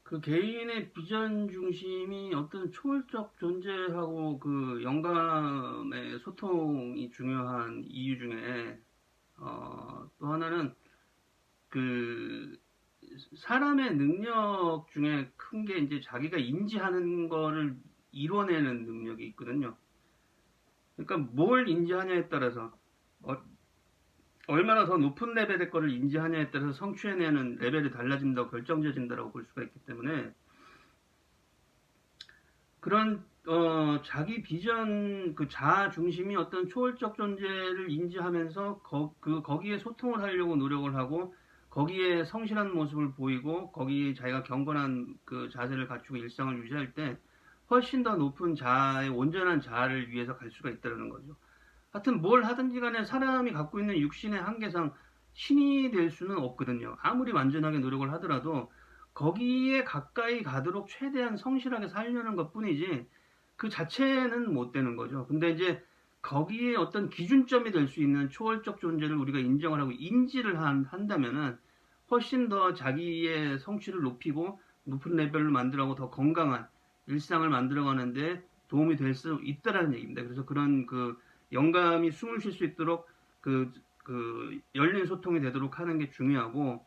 그 개인의 비전 중심이 어떤 초월적 존재하고 그 영감의 소통이 중요한 이유 중에 또 하나는 그 사람의 능력 중에 큰 게 이제 자기가 인지하는 거를 이뤄내는 능력이 있거든요. 그러니까 뭘 인지하냐에 따라서 어, 얼마나 더 높은 레벨의 거를 인지하냐에 따라서 성취해내는 레벨이 달라진다고 결정지어진다고 볼 수가 있기 때문에 그런 자기 비전 그 자아 중심이 어떤 초월적 존재를 인지하면서 거기에 소통을 하려고 노력을 하고 거기에 성실한 모습을 보이고 거기에 자기가 경건한 그 자세를 갖추고 일상을 유지할 때 훨씬 더 높은 자아의 온전한 자아를 위해서 갈 수가 있다는 거죠. 하여튼 뭘 하든지 간에 사람이 갖고 있는 육신의 한계상 신이 될 수는 없거든요. 아무리 완전하게 노력을 하더라도 거기에 가까이 가도록 최대한 성실하게 살려는 것 뿐이지 그 자체는 못 되는 거죠. 근데 이제 거기에 어떤 기준점이 될 수 있는 초월적 존재를 우리가 인정을 하고 인지를 한다면은 훨씬 더 자기의 성취를 높이고 높은 레벨을 만들어가고 더 건강한 일상을 만들어가는데 도움이 될 수 있다라는 얘기입니다. 그래서 그런 그 영감이 숨을 쉴 수 있도록 열린 소통이 되도록 하는 게 중요하고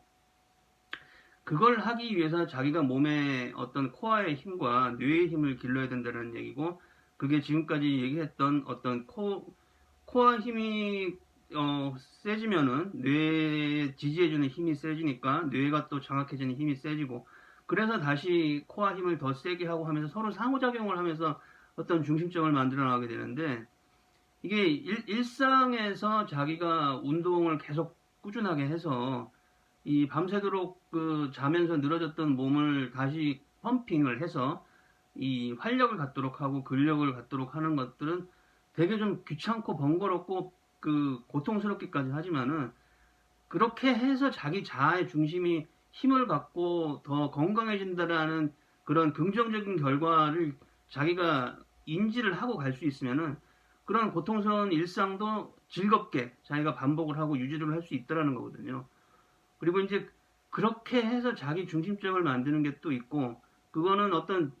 그걸 하기 위해서 자기가 몸의 어떤 코어의 힘과 뇌의 힘을 길러야 된다는 얘기고 그게 지금까지 얘기했던 어떤 코어 힘이 세지면은 뇌에 지지해주는 힘이 세지니까 뇌가 또 정확해지는 힘이 세지고 그래서 다시 코어 힘을 더 세게 하고 하면서 서로 상호작용을 하면서 어떤 중심점을 만들어 나가게 되는데 이게 일상에서 자기가 운동을 계속 꾸준하게 해서 이 밤새도록 그 자면서 늘어졌던 몸을 다시 펌핑을 해서 이 활력을 갖도록 하고 근력을 갖도록 하는 것들은 되게 좀 귀찮고 번거롭고 그 고통스럽기까지 하지만은 그렇게 해서 자기 자아의 중심이 힘을 갖고 더 건강해진다라는 그런 긍정적인 결과를 자기가 인지를 하고 갈 수 있으면은 그런 고통스러운 일상도 즐겁게 자기가 반복을 하고 유지를 할 수 있다라는 거거든요. 그리고 이제 그렇게 해서 자기 중심점을 만드는 게 또 있고 그거는 어떤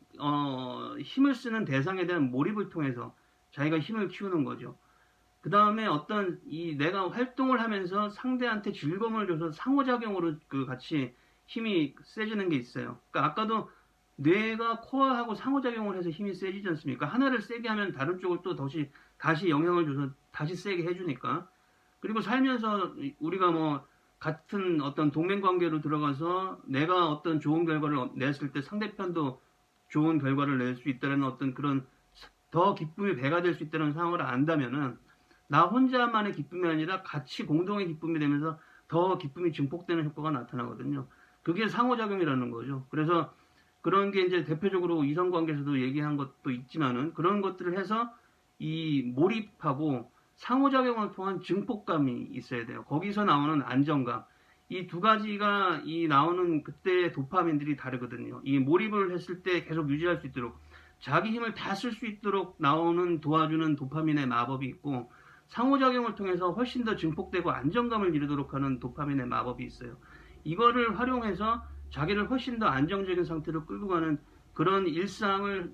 힘을 쓰는 대상에 대한 몰입을 통해서 자기가 힘을 키우는 거죠. 그 다음에 어떤 이 내가 활동을 하면서 상대한테 즐거움을 줘서 상호작용으로 그 같이 힘이 세지는 게 있어요. 그러니까 아까도 뇌가 코어하고 상호작용을 해서 힘이 세지지 않습니까? 하나를 세게 하면 다른 쪽을 또 다시 영향을 줘서 다시 세게 해주니까. 그리고 살면서 우리가 뭐 같은 어떤 동맹관계로 들어가서 내가 어떤 좋은 결과를 냈을 때 상대편도 좋은 결과를 낼 수 있다는 어떤 그런 더 기쁨이 배가 될 수 있다는 상황을 안다면은 나 혼자만의 기쁨이 아니라 같이 공동의 기쁨이 되면서 더 기쁨이 증폭되는 효과가 나타나거든요. 그게 상호작용이라는 거죠. 그래서 그런 게 이제 대표적으로 이성관계에서도 얘기한 것도 있지만은 그런 것들을 해서 이 몰입하고 상호작용을 통한 증폭감이 있어야 돼요. 거기서 나오는 안정감. 이 두 가지가 이 나오는 그때 도파민들이 다르거든요. 이 몰입을 했을 때 계속 유지할 수 있도록 자기 힘을 다 쓸 수 있도록 나오는 도와주는 도파민의 마법이 있고 상호작용을 통해서 훨씬 더 증폭되고 안정감을 이루도록 하는 도파민의 마법이 있어요. 이거를 활용해서 자기를 훨씬 더 안정적인 상태로 끌고 가는 그런 일상을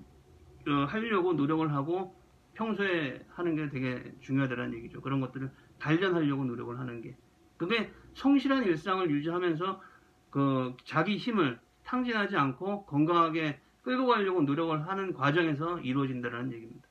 하려고 노력을 하고 평소에 하는 게 되게 중요하다는 얘기죠. 그런 것들을 단련하려고 노력을 하는 게. 그게 성실한 일상을 유지하면서 그 자기 힘을 탕진하지 않고 건강하게 끌고 가려고 노력을 하는 과정에서 이루어진다는 얘기입니다.